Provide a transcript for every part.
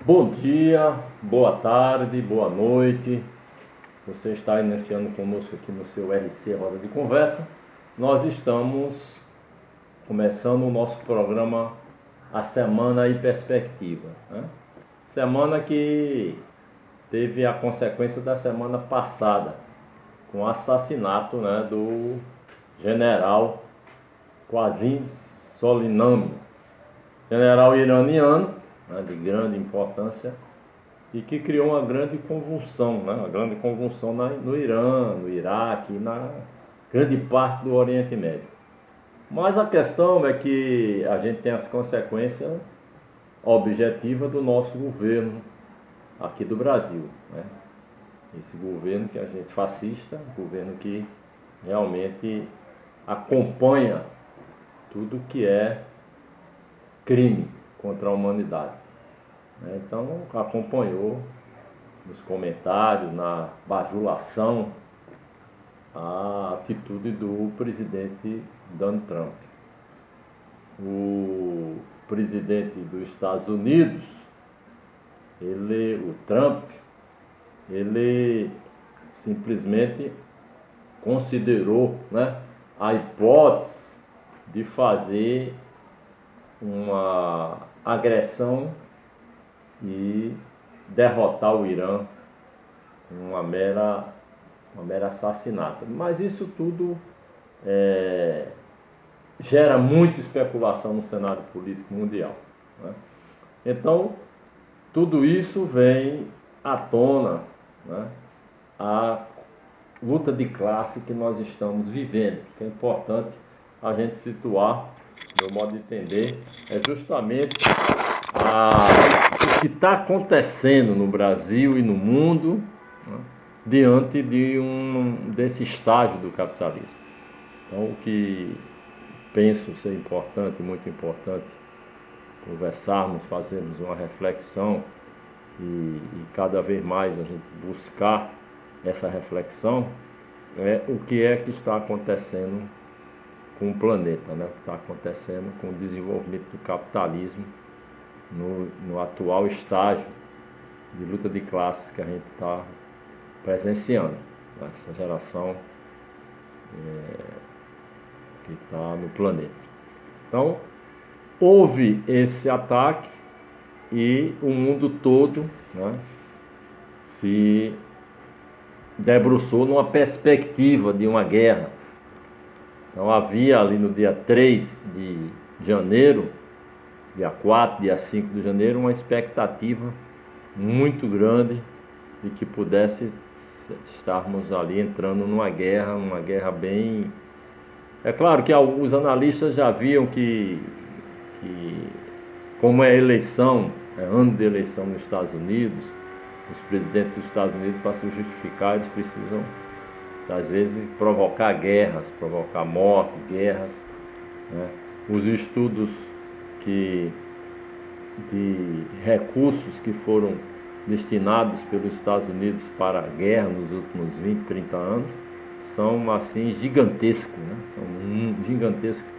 Bom dia, boa tarde, boa noite. Você está iniciando conosco aqui no seu RC Roda de Conversa. Nós estamos começando o nosso programa A Semana em Perspectiva, né? Semana que teve a consequência da semana passada, com o assassinato, né, do general Qasim Soleimani, general iraniano, né, de grande importância, e que criou uma grande convulsão, né? Uma grande convulsão no Irã, no Iraque, na grande parte do Oriente Médio. Mas a questão é que a gente tem as consequências objetivas do nosso governo aqui do Brasil, né? Esse governo que a gente fascista, governo que realmente acompanha tudo que é crime contra a humanidade, né? Então acompanhou nos comentários, na bajulação, a atitude do presidente Donald Trump. O presidente dos Estados Unidos, o Trump, ele simplesmente considerou, né, a hipótese de fazer uma agressão e derrotar o Irã com uma mera assassinato. Mas isso tudo gera muita especulação no cenário político mundial, né? Então, tudo isso vem à tona, né, a luta de classe que nós estamos vivendo, que é importante a gente situar, meu modo de entender, é justamente o que está acontecendo no Brasil e no mundo, né, diante desse estágio do capitalismo. Então, o que penso ser importante, muito importante, conversarmos, fazermos uma reflexão e cada vez mais a gente buscar essa reflexão, é o que é que está acontecendo com o planeta, né? O que está acontecendo com o desenvolvimento do capitalismo no atual estágio de luta de classes que a gente está presenciando, essa geração que está no planeta. Então, houve esse ataque e o mundo todo, né, se debruçou numa perspectiva de uma guerra. Então, havia ali no dia 3 de janeiro, dia 4, dia 5 de janeiro, uma expectativa muito grande de que pudesse estarmos ali entrando numa guerra bem... É claro que alguns analistas já viam que como é eleição, é ano de eleição nos Estados Unidos, os presidentes dos Estados Unidos, para se justificar, eles precisam, às vezes, provocar guerras, provocar morte, guerras, né? Os estudos de recursos que foram destinados pelos Estados Unidos para a guerra nos últimos 20, 30 anos são assim gigantescos, né? São gigantescos,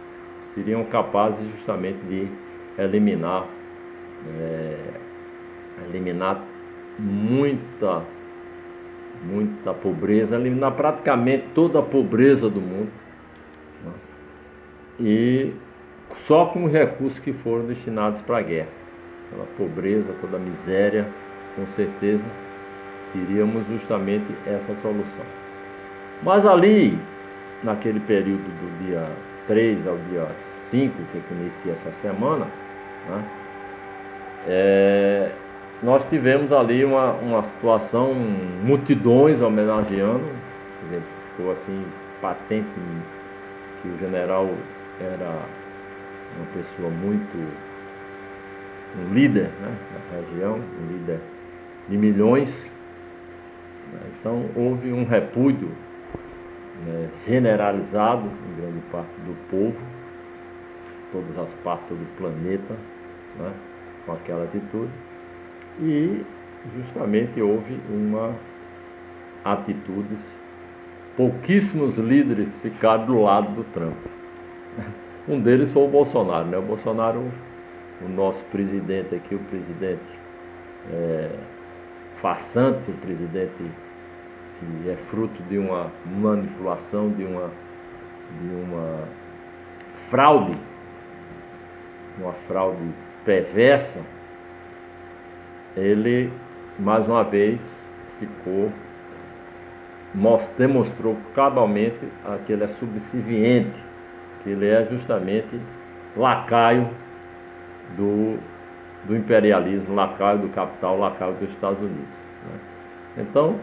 seriam capazes justamente de eliminar muita pobreza, eliminar praticamente toda a pobreza do mundo, né? E só com os recursos que foram destinados para a guerra, toda a pobreza, toda a miséria, com certeza teríamos justamente essa solução. Mas ali, naquele período do dia 3 ao dia 5, que inicia essa semana, né, nós tivemos ali uma situação, multidões homenageando, ficou assim patente que o general era uma pessoa um líder, né, da região, um líder de milhões, né? Então houve um repúdio, né, generalizado em grande parte do povo, todas as partes do planeta, né, com aquela atitude, e justamente houve atitudes, pouquíssimos líderes ficaram do lado do Trump. Um deles foi o Bolsonaro, né? O Bolsonaro, o nosso presidente aqui, o presidente farsante, um presidente que é fruto de uma manipulação, de uma fraude, uma fraude perversa, ele mais uma vez demonstrou cabalmente que ele é subserviente, que ele é justamente lacaio do imperialismo, lacaio do capital, lacaio dos Estados Unidos, né? Então,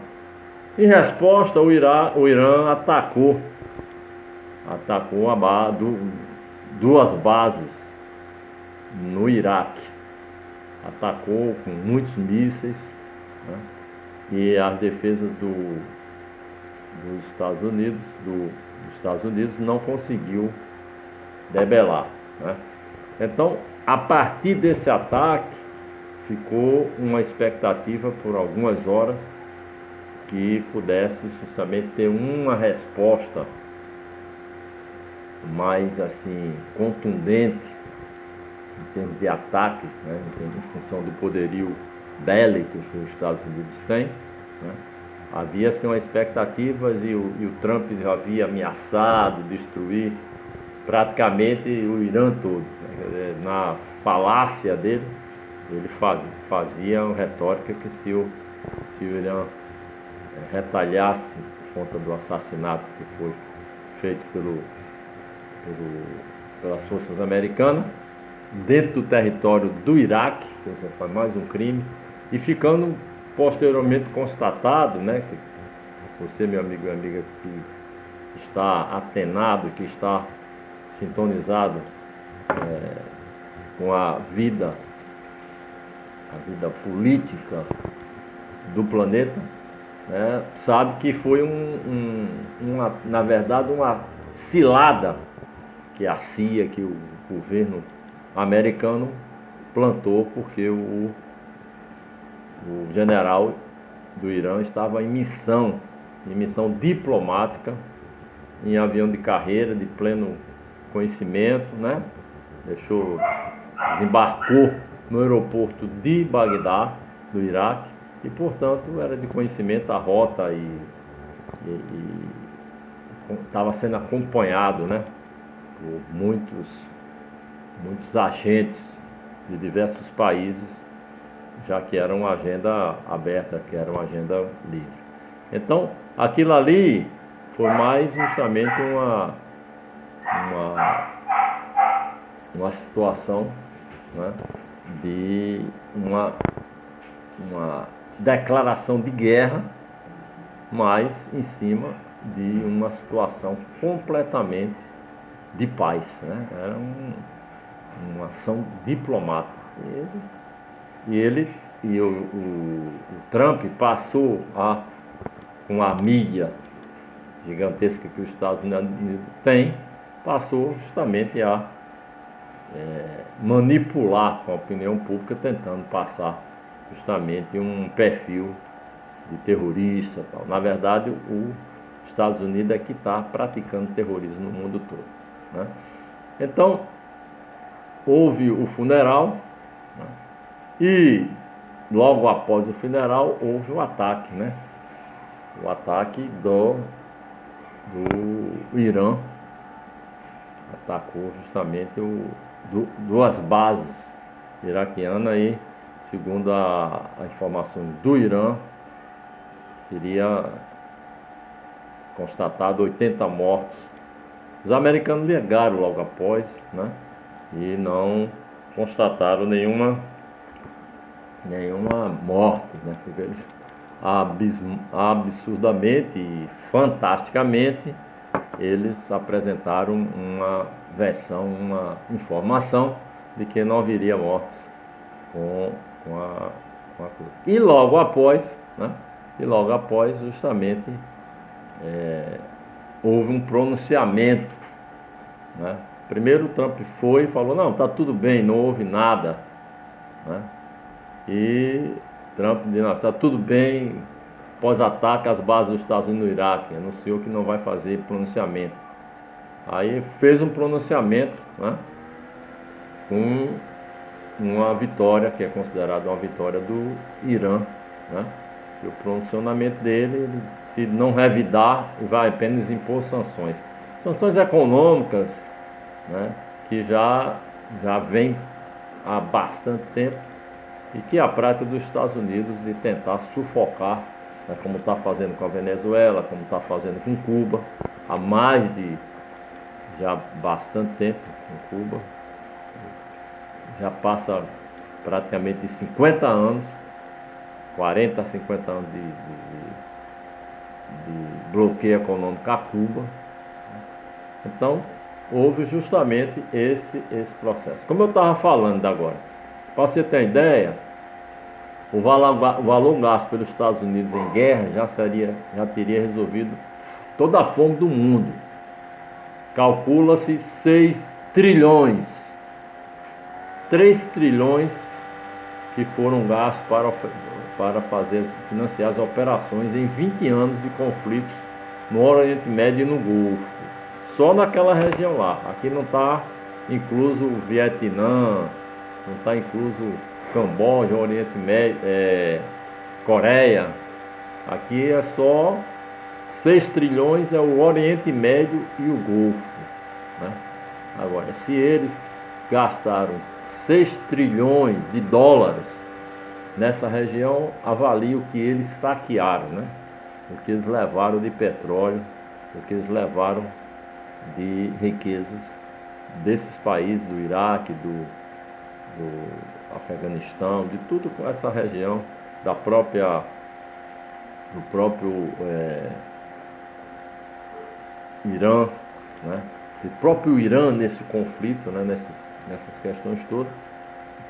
em resposta, o Irã atacou duas bases no Iraque, atacou com muitos mísseis, né? E as defesas dos Estados Unidos não conseguiu debelar, né? Então, a partir desse ataque, ficou uma expectativa por algumas horas que pudesse justamente ter uma resposta mais assim contundente em termos de ataque, né, em função do poderio bélico que os Estados Unidos têm, né? Havia assim uma expectativa e o Trump já havia ameaçado destruir praticamente o Irã todo, né? Na falácia dele, ele fazia uma retórica que se o Irã retalhasse por conta do assassinato que foi feito pelas forças americanas dentro do território do Iraque, que foi mais um crime, e ficando posteriormente constatado, né, que você, meu amigo e amiga, que está atenado, que está sintonizado com a vida política do planeta, né, sabe que foi na verdade, uma cilada que a CIA, que o governo americano plantou, porque o general do Irã estava em missão diplomática, em avião de carreira, de pleno conhecimento, né? Desembarcou no aeroporto de Bagdá, do Iraque, e portanto era de conhecimento a rota e estava sendo acompanhado, né, por muitos agentes de diversos países, já que era uma agenda aberta, que era uma agenda livre. Então, aquilo ali foi mais justamente uma situação, né, de uma declaração de guerra, mas em cima de uma situação completamente de paz, né? Era uma ação diplomática. E o Trump passou com a mídia gigantesca que os Estados Unidos tem, passou justamente a manipular com a opinião pública, tentando passar justamente um perfil de terrorista, tal. Na verdade, os Estados Unidos é que está praticando terrorismo no mundo todo, né? Então, houve o funeral, né? E logo após o funeral houve o ataque, né? O ataque do Irã, atacou justamente duas bases iraquianas e, segundo a informação do Irã, teria constatado 80 mortos. Os americanos negaram logo após, né? E não constataram nenhuma morte, né? Absurdamente e fantasticamente, eles apresentaram uma versão, uma informação de que não haveria mortes com a coisa. E logo após, né? Justamente houve um pronunciamento, né? Primeiro o Trump foi e falou, não, está tudo bem, não houve nada, né? E Trump disse, não, está tudo bem, pós-ataque às bases dos Estados Unidos no Iraque, anunciou que não vai fazer pronunciamento. Aí fez um pronunciamento, né, com uma vitória, que é considerada uma vitória do Irã, né? E o pronunciamento dele, ele, se não revidar, vai apenas impor sanções. Sanções econômicas, né? Que já vem há bastante tempo e que é a prática dos Estados Unidos de tentar sufocar, né? Como está fazendo com a Venezuela, como está fazendo com Cuba, há mais de já bastante tempo com Cuba. Já passa praticamente de 50 anos, 40 a 50 anos de bloqueio econômico a Cuba. Então, houve justamente esse processo. Como eu estava falando agora, para você ter ideia, o valor gasto pelos Estados Unidos em guerra já teria resolvido toda a fome do mundo. Calcula-se 6 trilhões. 3 trilhões que foram gastos para financiar as operações em 20 anos de conflitos no Oriente Médio e no Golfo. Só naquela região lá. Aqui não está incluso o Vietnã, não está incluso Camboja, Oriente Médio, Coreia. Aqui é só 6 trilhões, é o Oriente Médio e o Golfo, né? Agora, se eles gastaram 6 trilhões de dólares nessa região, avalie o que eles saquearam, né? O que eles levaram de petróleo, o que eles levaram de riquezas desses países, do Iraque, do Afeganistão, de tudo com essa região, do próprio Irã, né? O próprio Irã nesse conflito, né? Nessas questões todas,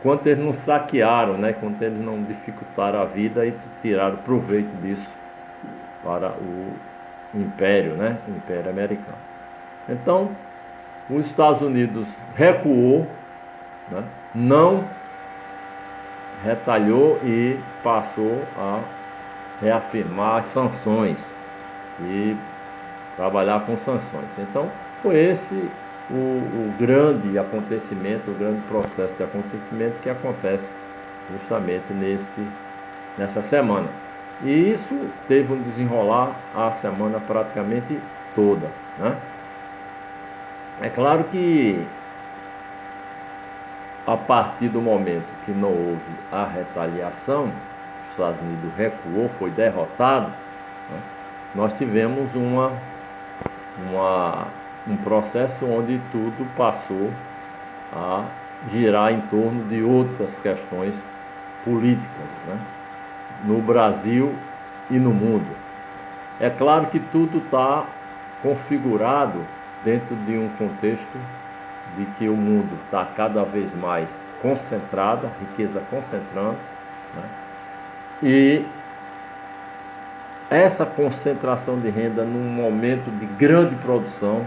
quanto eles não saquearam, né? Quanto eles não dificultaram a vida e tiraram proveito disso para o Império, né? O Império Americano. Então, os Estados Unidos recuou, né? Não retalhou e passou a reafirmar as sanções e trabalhar com sanções. Então, foi esse o grande acontecimento, o grande processo de acontecimento que acontece justamente nessa semana. E isso teve um desenrolar a semana praticamente toda, né? É claro que a partir do momento que não houve a retaliação, os Estados Unidos recuou, foi derrotado, né? Nós tivemos um processo onde tudo passou a girar em torno de outras questões políticas, né? No Brasil e no mundo. É claro que tudo está configurado dentro de um contexto de que o mundo está cada vez mais concentrado, a riqueza concentrando, né? E essa concentração de renda num momento de grande produção,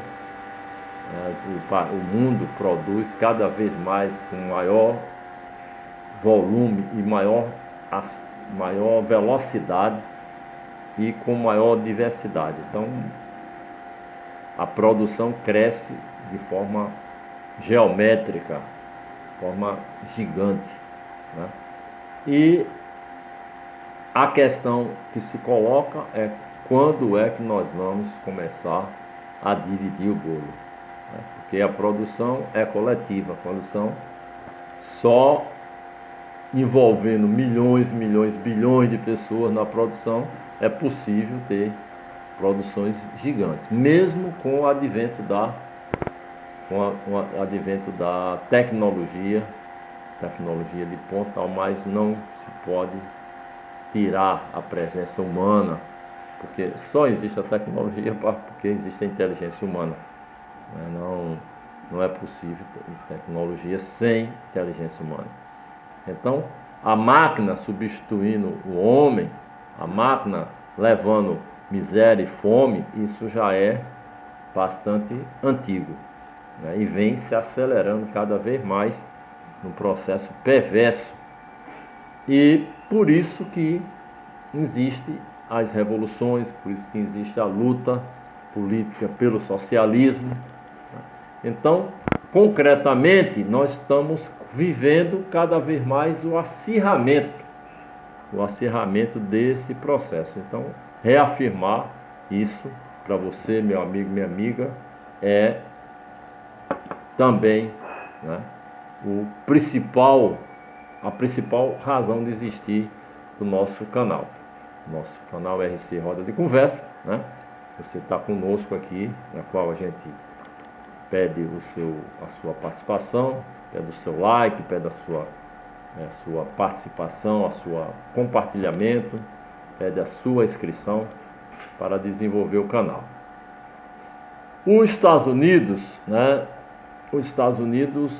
o mundo produz cada vez mais com maior volume e maior velocidade e com maior diversidade. Então, a produção cresce de forma geométrica, de forma gigante, né? E a questão que se coloca é quando é que nós vamos começar a dividir o bolo, né? Porque a produção é coletiva, a produção só envolvendo milhões, bilhões de pessoas na produção é possível ter produções gigantes, mesmo com o advento da tecnologia de ponta, mas não se pode tirar a presença humana, porque só existe a tecnologia porque existe a inteligência humana. Não é possível tecnologia sem inteligência humana. Então, a máquina substituindo o homem, a máquina levando miséria e fome, isso já é bastante antigo, né? E vem se acelerando cada vez mais num processo perverso. E por isso que existe as revoluções, por isso que existe a luta política pelo socialismo. Então, concretamente, nós estamos vivendo cada vez mais o acirramento desse processo. Então, reafirmar isso para você, meu amigo, minha amiga, é também, né, a principal razão de existir do nosso canal. Nosso canal RC Roda de Conversa, né? Você está conosco aqui, na qual a gente pede a sua participação, pede o seu like, pede a sua participação, a sua compartilhamento, pede a sua inscrição para desenvolver o canal. Os Estados Unidos, né? Os Estados Unidos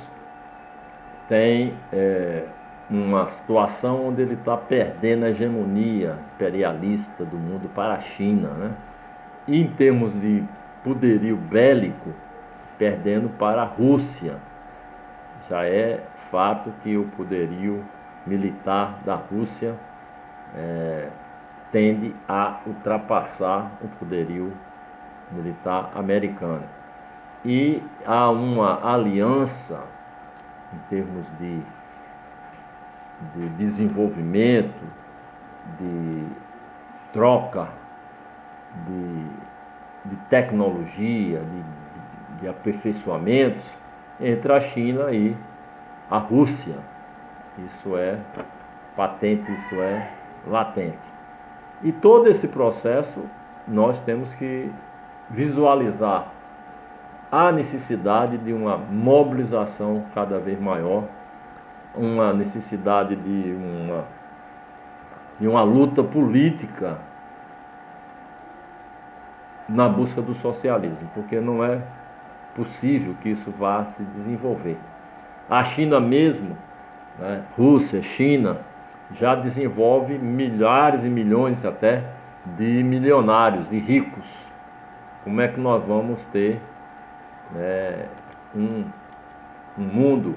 tem uma situação onde ele está perdendo a hegemonia imperialista do mundo para a China, né? E em termos de poderio bélico, perdendo para a Rússia. Já é fato que o poderio militar da Rússia tende a ultrapassar o poderio militar americano. E há uma aliança em termos de desenvolvimento, de troca de tecnologia, de aperfeiçoamentos entre a China e a Rússia. Isso é patente, isso é latente. E todo esse processo nós temos que visualizar a necessidade de uma mobilização cada vez maior, uma necessidade de uma luta política na busca do socialismo, porque não é possível que isso vá se desenvolver. A China mesmo, né, Rússia, China, já desenvolve milhares e milhões até de milionários, de ricos. Como é que nós vamos ter um mundo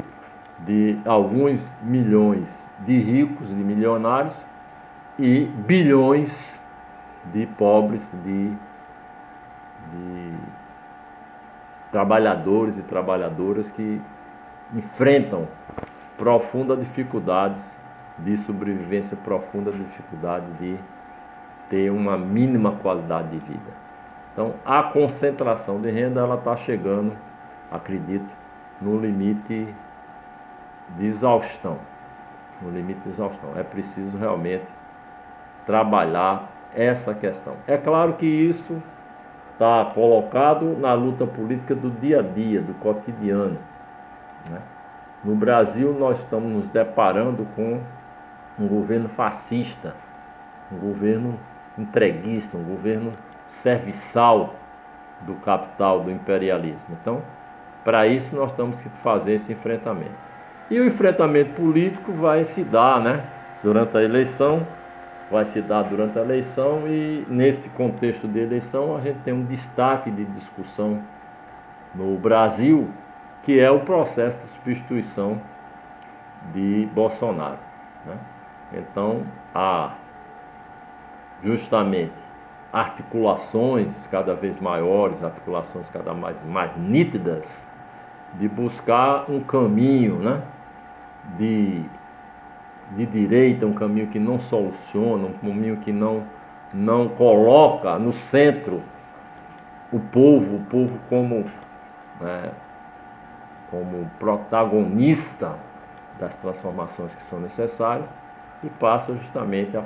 de alguns milhões de ricos, de milionários, e bilhões de pobres, de trabalhadores e trabalhadoras que enfrentam profundas dificuldades de sobrevivência, profunda dificuldade de ter uma mínima qualidade de vida. Então, a concentração de renda, ela está chegando, acredito, no limite de exaustão. No limite de exaustão. É preciso realmente trabalhar essa questão. É claro que isso está colocado na luta política do dia a dia, do cotidiano, né? No Brasil, nós estamos nos deparando com um governo fascista, um governo entreguista, um governo serviçal do capital, do imperialismo. Então, para isso, nós temos que fazer esse enfrentamento. E o enfrentamento político vai se dar, né, durante a eleição, e nesse contexto de eleição a gente tem um destaque de discussão no Brasil, que é o processo de substituição de Bolsonaro, né? Então, há justamente articulações cada vez maiores, articulações cada vez mais nítidas, de buscar um caminho, né, de direita, um caminho que não soluciona, um caminho que não coloca no centro o povo como, né, como protagonista das transformações que são necessárias, e passa justamente a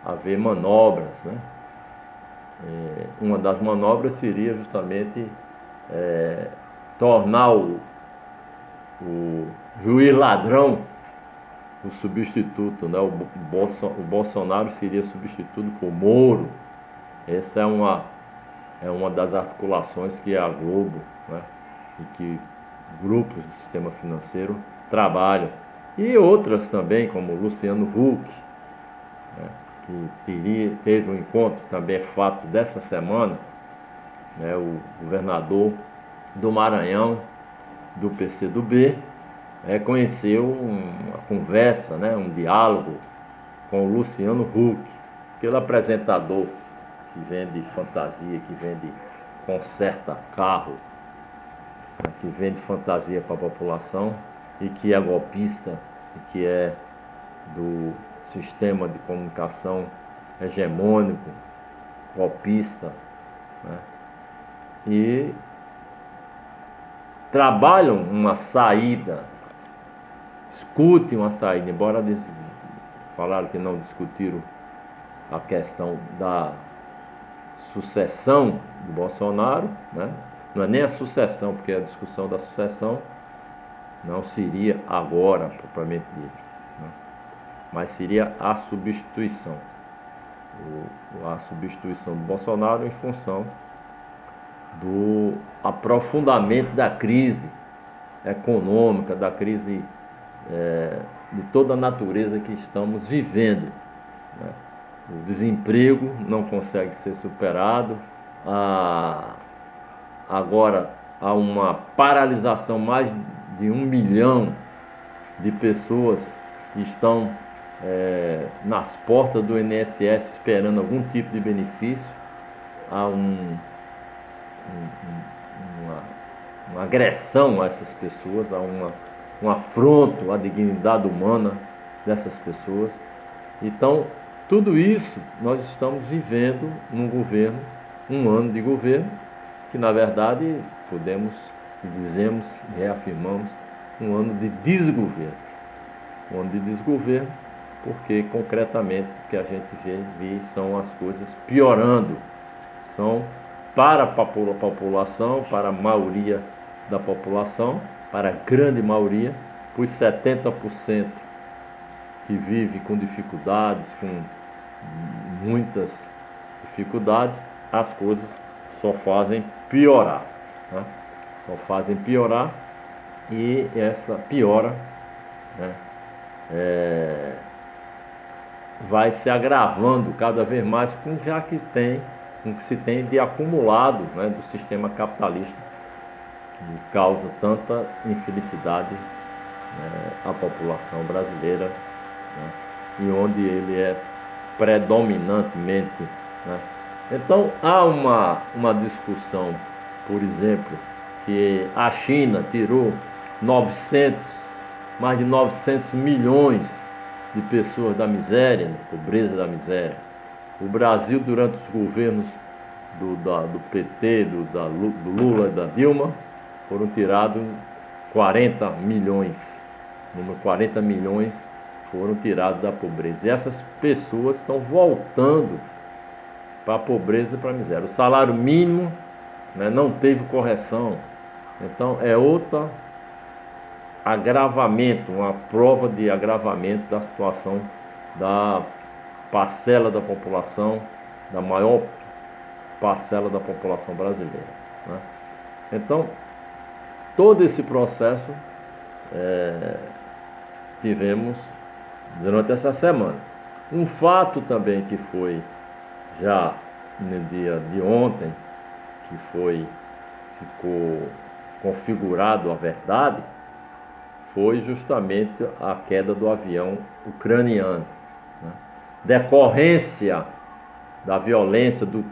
haver manobras, né? Uma das manobras seria justamente tornar o juiz ladrão o substituto, né? O Bolsonaro seria substituído por Moro. Essa é uma das articulações que a Globo, né, e que grupos do sistema financeiro trabalham. E outras também, como Luciano Huck, né, que teve um encontro, também é fato dessa semana, né, o governador do Maranhão, do PCdoB, reconheceu uma conversa, né, um diálogo com o Luciano Huck, aquele apresentador que vende fantasia, que vende conserta carro, né, que vende fantasia para a população, e que é golpista, e que é do sistema de comunicação hegemônico, golpista, né? E trabalham uma saída, discutem uma saída, embora eles falaram que não discutiram a questão da sucessão do Bolsonaro, né? Não é nem a sucessão, porque a discussão da sucessão não seria agora, propriamente dito, né? Mas seria a substituição. A substituição do Bolsonaro em função do aprofundamento da crise econômica, da crise de toda a natureza que estamos vivendo, né? O desemprego não consegue ser superado, agora há uma paralisação, mais de 1 milhão de pessoas que estão nas portas do INSS esperando algum tipo de benefício, há uma agressão a essas pessoas, há um afronto à dignidade humana dessas pessoas. Então, tudo isso nós estamos vivendo num governo, um ano de governo, que na verdade podemos, dizemos, reafirmamos, um ano de desgoverno. Um ano de desgoverno, porque concretamente o que a gente vê são as coisas piorando. São para a população, para a maioria da população, para a grande maioria, os 70% que vive com dificuldades, com muitas dificuldades, as coisas só fazem piorar, né? Só fazem piorar, e essa piora, né, vai se agravando cada vez mais com o que se tem de acumulado, né, do sistema capitalista, que causa tanta infelicidade, à população brasileira, né, e onde ele é predominantemente, né. Então há uma discussão, por exemplo, que a China tirou mais de 900 milhões de pessoas da miséria, da pobreza, da miséria. O Brasil, durante os governos do PT, do Lula e da Dilma, foram tirados 40 milhões. Número 40 milhões foram tirados da pobreza. E essas pessoas estão voltando para a pobreza e para a miséria. O salário mínimo, né, não teve correção. Então é outro agravamento, uma prova de agravamento da situação da parcela da população, da maior parcela da população brasileira, né? Então, todo esse processo tivemos durante essa semana. Um fato também que foi já no dia de ontem, que ficou configurado a verdade, foi justamente a queda do avião ucraniano, né? Decorrência da violência, dos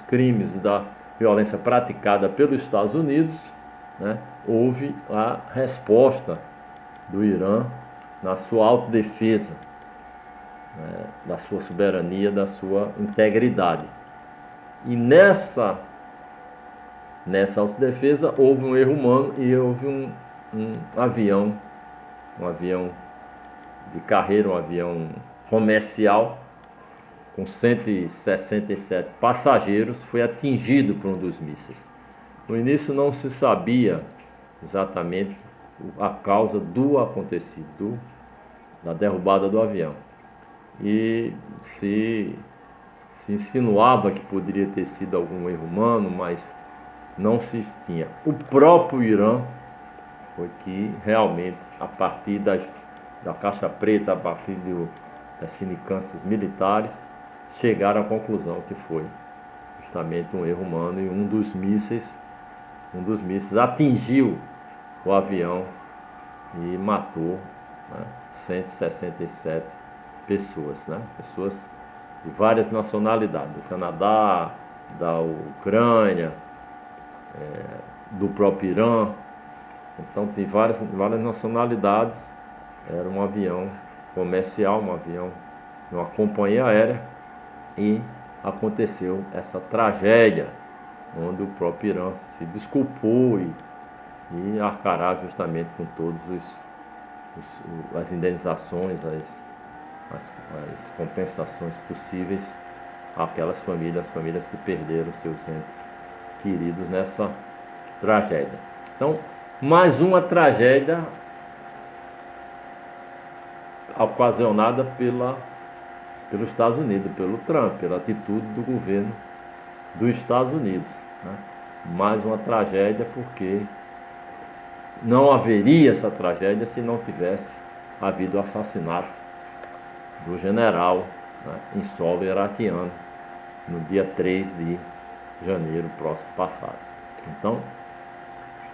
crimes, da violência praticada pelos Estados Unidos, né? Houve a resposta do Irã na sua autodefesa, né? Da sua soberania, da sua integridade. E nessa autodefesa houve um erro humano e houve um avião de carreira, um avião comercial com 167 passageiros, foi atingido por um dos mísseis. No início não se sabia exatamente a causa do acontecido, da derrubada do avião. E se insinuava que poderia ter sido algum erro humano, mas não se tinha. O próprio Irã foi que realmente, a partir da caixa preta, a partir das sindicâncias militares, chegaram à conclusão que foi justamente um erro humano, e um dos mísseis atingiu o avião e matou, né, 167 pessoas, né? Pessoas de várias nacionalidades, do Canadá, da Ucrânia, do próprio Irã, Então tem várias nacionalidades. Era um avião comercial, um avião de uma companhia aérea, e aconteceu essa tragédia, onde o próprio Irã se desculpou e arcará justamente com todas as indenizações, as compensações possíveis àquelas famílias, as famílias que perderam seus entes queridos nessa tragédia. Então, mais uma tragédia ocasionada pelos Estados Unidos, pelo Trump, pela atitude do governo dos Estados Unidos, né? Mais uma tragédia, porque não haveria essa tragédia se não tivesse havido o assassinato do general, né, em solo iraquiano, no dia 3 de janeiro próximo passado. Então,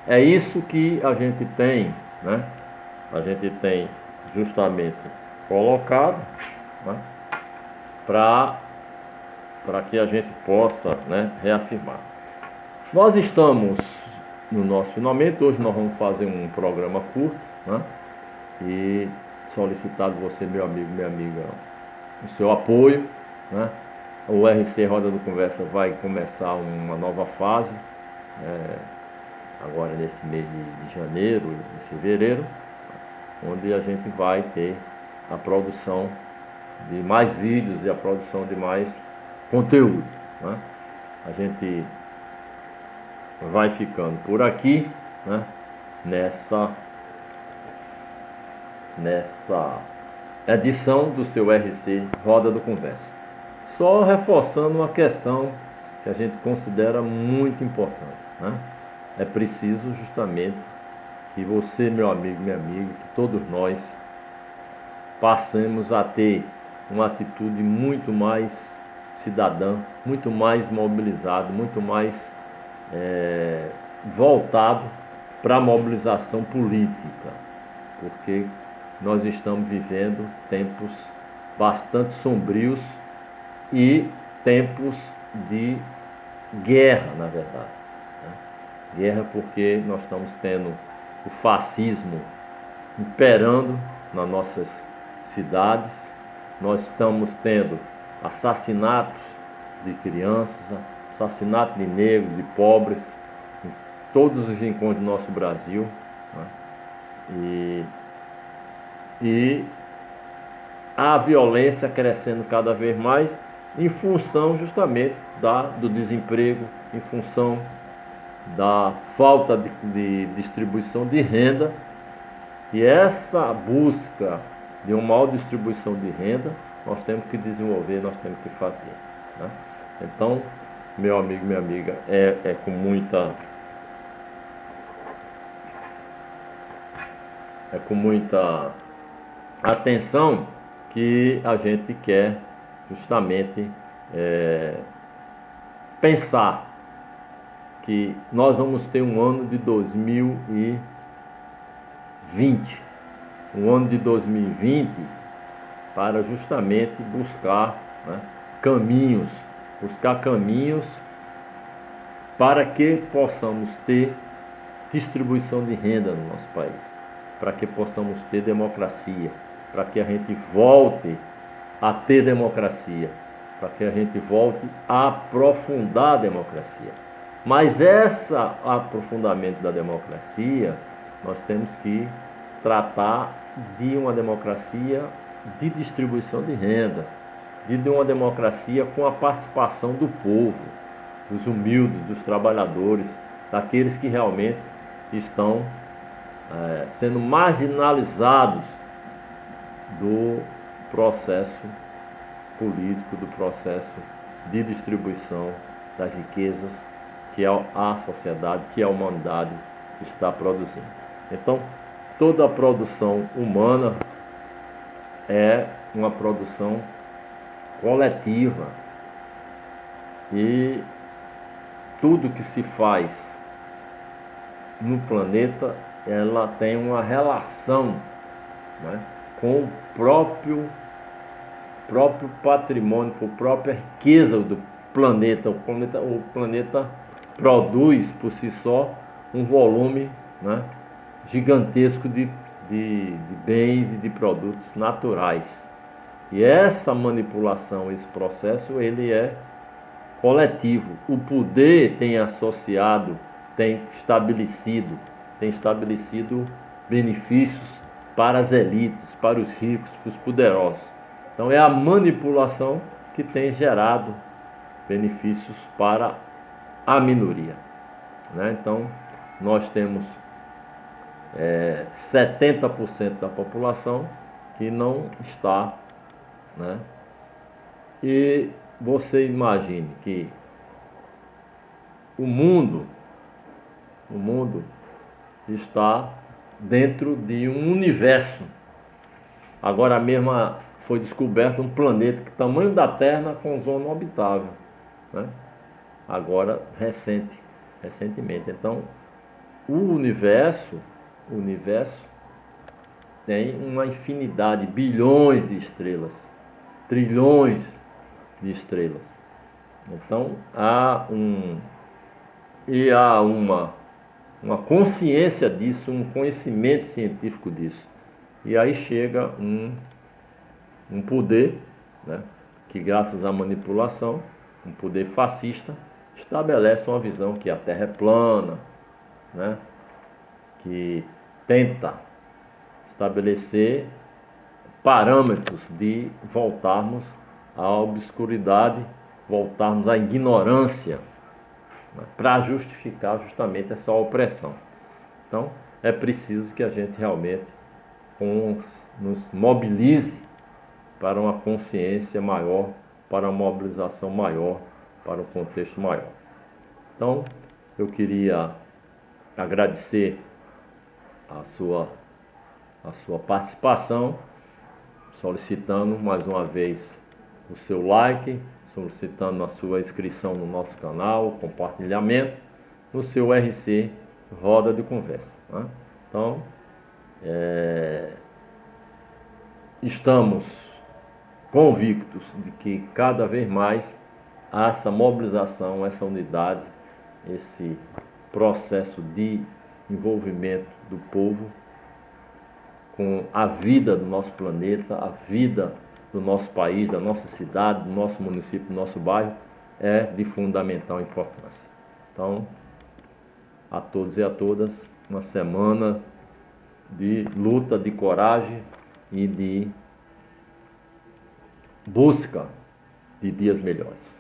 é isso que a gente tem, né? A gente tem justamente colocado, né, para que a gente possa, né, reafirmar. Nós estamos no nosso finalmente. Hoje nós vamos fazer um programa curto, né, e solicitar de você, meu amigo, minha amiga, o seu apoio, né? O RC Roda do Conversa vai começar uma nova fase, agora nesse mês de janeiro, de fevereiro, onde a gente vai ter a produção de mais vídeos e a produção de mais conteúdo, né? A gente vai ficando por aqui, né, nessa edição do seu RC Roda do Conversa. Só reforçando uma questão que a gente considera muito importante, né? É preciso justamente que você, meu amigo, minha amiga, que todos nós passemos a ter uma atitude muito mais cidadã, muito mais mobilizado, muito mais voltado para a mobilização política, porque nós estamos vivendo tempos bastante sombrios e tempos de guerra, na verdade, né? Guerra porque nós estamos tendo o fascismo imperando nas nossas cidades, nós estamos tendo assassinatos de crianças, assassinato de negros, de pobres, em todos os rincões do nosso Brasil, né? E a violência crescendo cada vez mais, em função justamente do desemprego, em função da falta de distribuição de renda. E essa busca de uma maior distribuição de renda, nós temos que desenvolver, nós temos que fazer, né? Então, meu amigo, minha amiga, é com muita atenção que a gente quer justamente pensar que nós vamos ter um ano de 2020, um ano de 2020 para justamente buscar, né, caminhos para que possamos ter distribuição de renda no nosso país, para que possamos ter democracia, para que a gente volte a ter democracia, para que a gente volte a aprofundar a democracia. Mas esse aprofundamento da democracia, nós temos que tratar de uma democracia de distribuição de renda, de uma democracia com a participação do povo, dos humildes, dos trabalhadores, daqueles que realmente estão sendo marginalizados do processo político, do processo de distribuição das riquezas que a sociedade, que a humanidade está produzindo. Então, toda a produção humana é uma produção coletiva, e tudo que se faz no planeta, ela tem uma relação, né, com o próprio patrimônio, com a própria riqueza do planeta. O planeta produz por si só um volume, né, gigantesco de bens e de produtos naturais. E essa manipulação, esse processo, ele é coletivo. O poder tem associado, tem estabelecido benefícios para as elites, para os ricos, para os poderosos. Então é a manipulação que tem gerado benefícios para a minoria, né? Então nós temos 70% da população que não está, né? E você imagine que o mundo está dentro de um universo. Agora mesmo foi descoberto um planeta que tamanho da Terra com zona habitável, né? Agora recentemente. Então, o universo tem uma infinidade, bilhões de estrelas, trilhões de estrelas. Então, há uma consciência disso, um conhecimento científico disso. E aí chega um poder, né, que graças à manipulação, um poder fascista, estabelece uma visão que a Terra é plana, né, que tenta estabelecer parâmetros de voltarmos à obscuridade, voltarmos à ignorância, né, para justificar justamente essa opressão. Então, é preciso que a gente realmente nos mobilize para uma consciência maior, para uma mobilização maior, para um contexto maior. Então, eu queria agradecer a sua participação, solicitando mais uma vez o seu like, solicitando a sua inscrição no nosso canal, compartilhamento, no seu RC Roda de Conversa, né? Então, estamos convictos de que cada vez mais essa mobilização, essa unidade, esse processo de envolvimento do povo com a vida do nosso planeta, a vida do nosso país, da nossa cidade, do nosso município, do nosso bairro, é de fundamental importância. Então, a todos e a todas, uma semana de luta, de coragem e de busca de dias melhores.